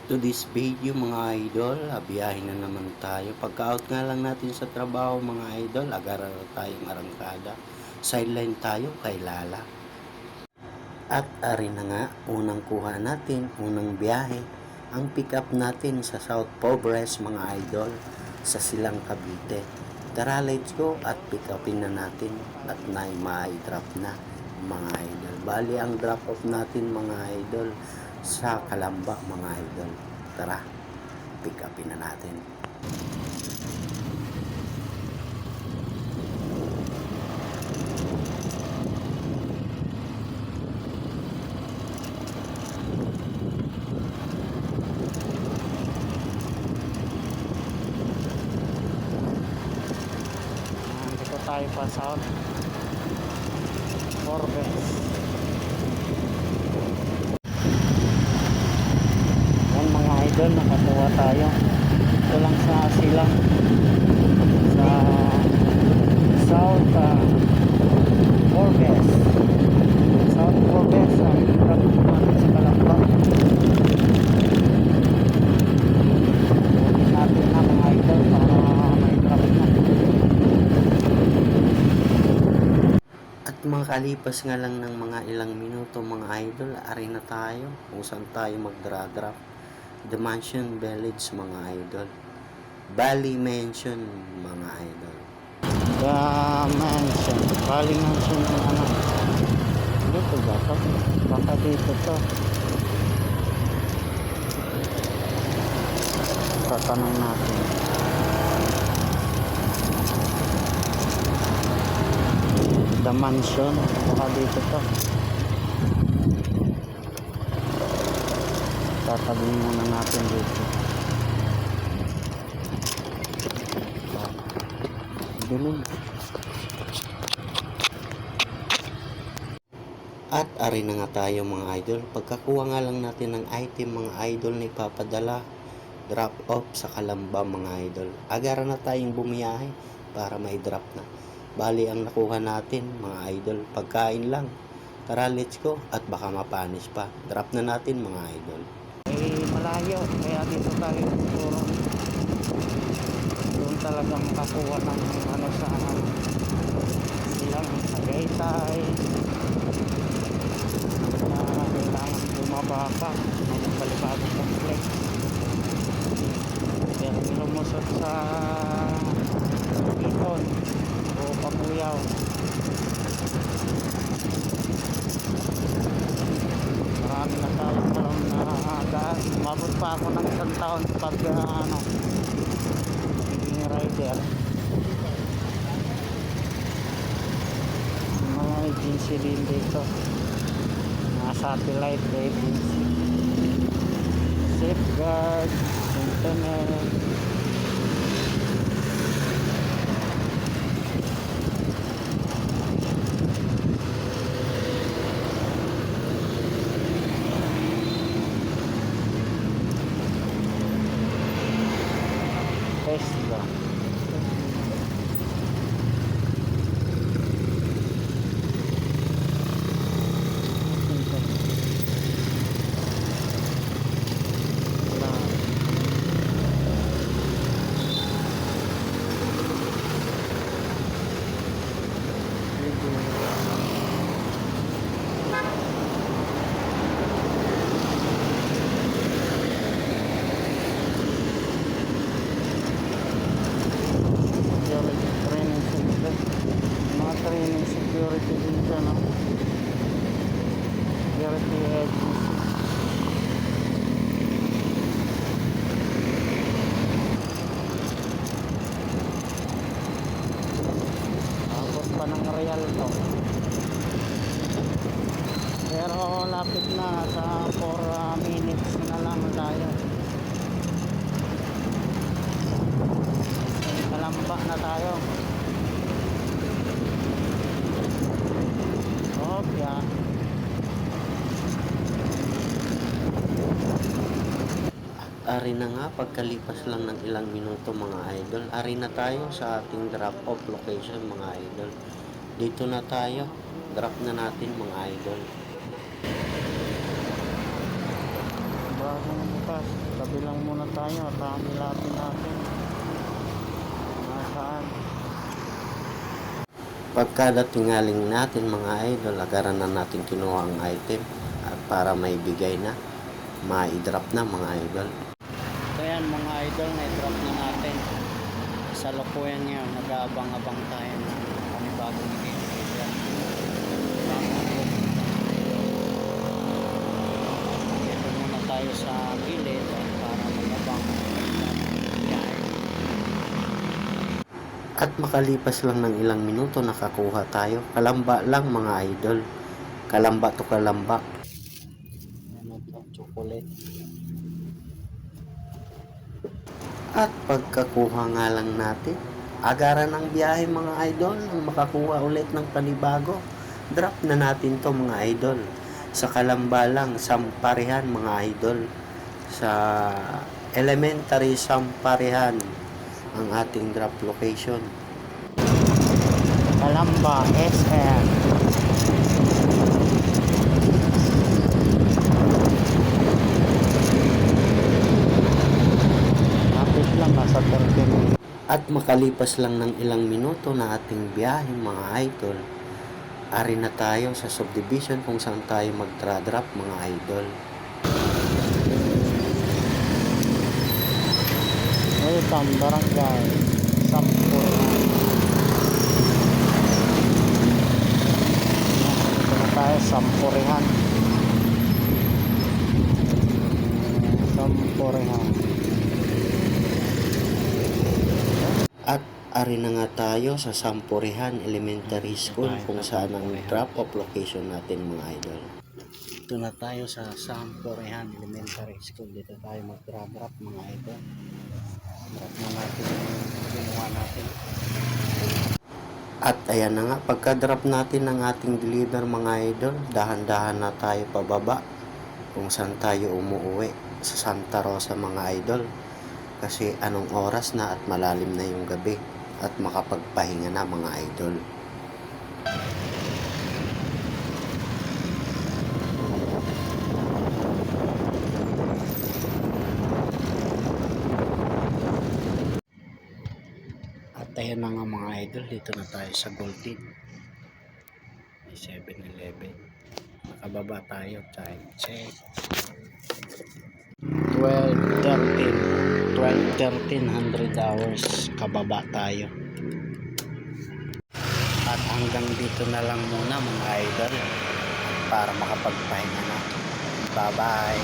To this video mga idol, biyahe na naman tayo. Pagka-out nga lang natin sa trabaho mga idol, agara na tayong arangkada. Sideline tayo kay Lala. At ari na nga, unang kuha natin, unang biyahe, ang pick up natin sa South Pobres mga idol, sa Silang Cavite. Tara, let's go at pick upin na natin at drop na mga idol. Bali ang drop off natin mga idol sa Calamba mga idol. Tara, pick upin na natin. Dito tayo pa South Forbes. Yan mga idol, nakatuwa tayo. Ito lang sa Silang, sa South Forbes. South Forbes ang hirap natin sa Calamba. Huwagin natin na mga idol para may traffic na. At makalipas nga lang ng mga ilang minuto mga idol, ari na tayo kung saan tayo magdra-drop. The Mansion Village mga idol. Bali Mansion mga idol. The Mansion, Bali Mansion ng ano. Dito ba to? Baka dito to. Tatanong natin. The Mansion, baka dito to. Tatabi muna natin dito. Dilim. At ari na nga tayo mga idol. Pagkakuha nga lang natin ng item mga idol na ipapadala, drop off sa Calamba mga idol. Agara na tayong bumiyahe para may drop na. Bali ang nakuha natin mga idol, pagkain lang. Tara, let's go at baka mapanis pa. Drop na natin mga idol. Malayo, kaya dito tayo siguro. Doon talaga makakuha ng ano sa Silang Tagaytay. Kailangan bumaba pa ng Balibagong Complex. Pero lumusot sa Iton o Pamuyaw. Marami na tayong taon na daan. Umabot pa ako ng isang taon pag magiging rider. Mga agency din dito, mga satellite agency, Safeguard, Sentinel. Tesla. Training security din siya, no? Security agency. Abot pa ng Real to. Pero lapit na, sa 4 minutes na lang tayo. Calamba na tayo. Yan. Ari na nga, pagkalipas lang ng ilang minuto mga idol, ari na tayo sa ating drop off location mga idol. Dito na tayo, drop na natin mga idol. bagong bukas. Tabi lang muna tayo at hanilapin natin. Nasaan? Pagkadatingaling natin mga idol, agaran na natin kinuha ang item at para may bigay na, ma-drop na mga idol. So yan mga idol, na-drop na natin. Sa lokoyan ngayon, nag-aabang-abang tayo ng panibagong i-deliver. Dito muna tayo sa gilid para mag-abang. At makalipas lang ng ilang minuto, nakakuha tayo. Kalamba lang mga idol. Kalamba to kalamba. Ano to? Chocolate. At pagkakuha nga lang natin, agaran ng biyahe mga idol, nang makakuha ulit ng panibago. Drop na natin to mga idol. Sa Kalamba lang, Samparihan mga idol. Sa Elementary Samparihan ang ating drop location. Kalamba, SM. Lapit lang, nasa 30 minutes. At makalipas lang ng ilang minuto na ating biyahe mga idol, ari na tayo sa subdivision kung saan tayo magtra-drop mga idol. Welcome, barangay. Sampurihan. Dito na tayo, Sampurihan. Sampurihan. At ari na nga tayo sa Sampurihan Elementary School kung saan ang drop-off location natin mga idol. Dito na tayo sa Sampurihan Elementary School. Dito tayo mag-drop mga idol. Drop na natin yung ginawa natin. At ayan na nga, pagka-drop natin ng ating deliver mga idol, dahan-dahan na tayo pababa kung saan tayo umuwi sa Santa Rosa mga idol. Kasi anong oras na at malalim na yung gabi at makapagpahinga na mga idol. At ayan na nga mga idol, dito na tayo sa Golden. May 7-Eleven. Nakababa tayo, time check. 1300 hours kababa tayo. At hanggang dito na lang muna mga idol para makapagpahinga na. Bye bye.